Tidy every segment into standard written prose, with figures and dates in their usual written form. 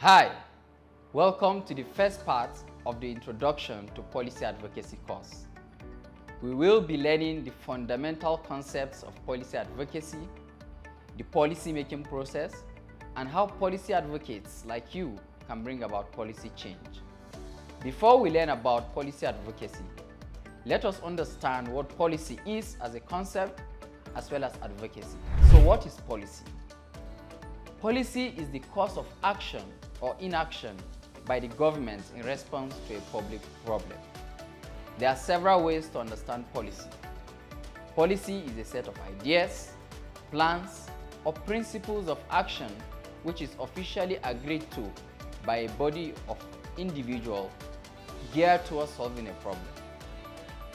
Hi, welcome to the first part of the Introduction to Policy Advocacy course. We will be learning the fundamental concepts of policy advocacy, the policy-making process, and how policy advocates like you can bring about policy change. Before we learn about policy advocacy, let us understand what policy is as a concept as well as advocacy. So what is policy? Policy is the course of action or inaction by the government in response to a public problem. There are several ways to understand policy. Policy is a set of ideas, plans, or principles of action which is officially agreed to by a body of individuals geared towards solving a problem.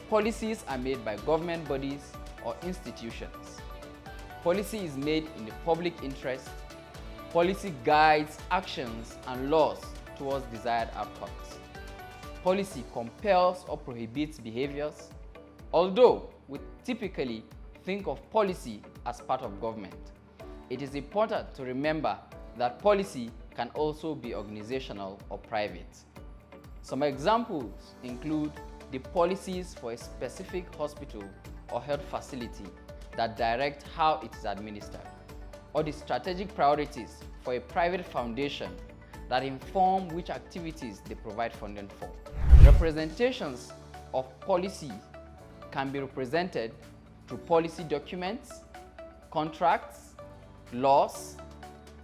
Policies are made by government bodies or institutions. Policy is made in the public interest. Policy guides actions and laws towards desired outcomes. Policy compels or prohibits behaviors, although we typically think of policy as part of government. It is important to remember that policy can also be organizational or private. Some examples include the policies for a specific hospital or health facility that direct how it is administered, or the strategic priorities for a private foundation that inform which activities they provide funding for. Representations of policy can be represented through policy documents, contracts, laws,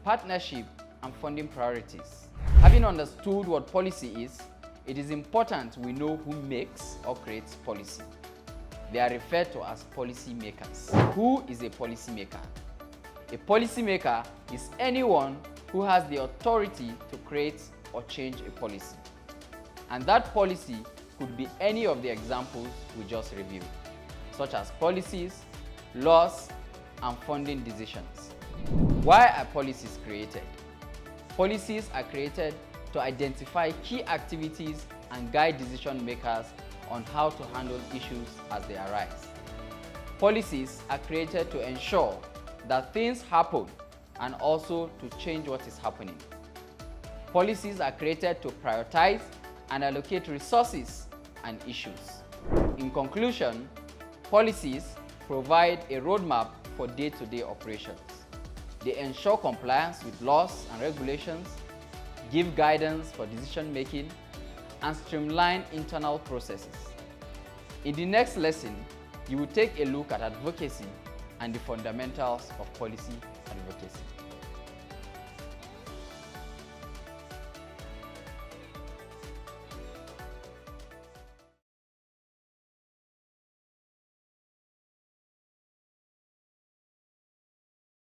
partnership, and funding priorities. Having understood what policy is, it is important we know who makes or creates policy. They are referred to as policy makers. Who is a policy maker? A policymaker is anyone who has the authority to create or change a policy. And that policy could be any of the examples we just reviewed, such as policies, laws, and funding decisions. Why are policies created? Policies are created to identify key activities and guide decision makers on how to handle issues as they arise. Policies are created to ensure that things happen and also to change what is happening. Policies are created to prioritize and allocate resources and issues. In conclusion, policies provide a roadmap for day-to-day operations. They ensure compliance with laws and regulations, give guidance for decision making, and streamline internal processes. In the next lesson, you will take a look at advocacy and the fundamentals of policy advocacy.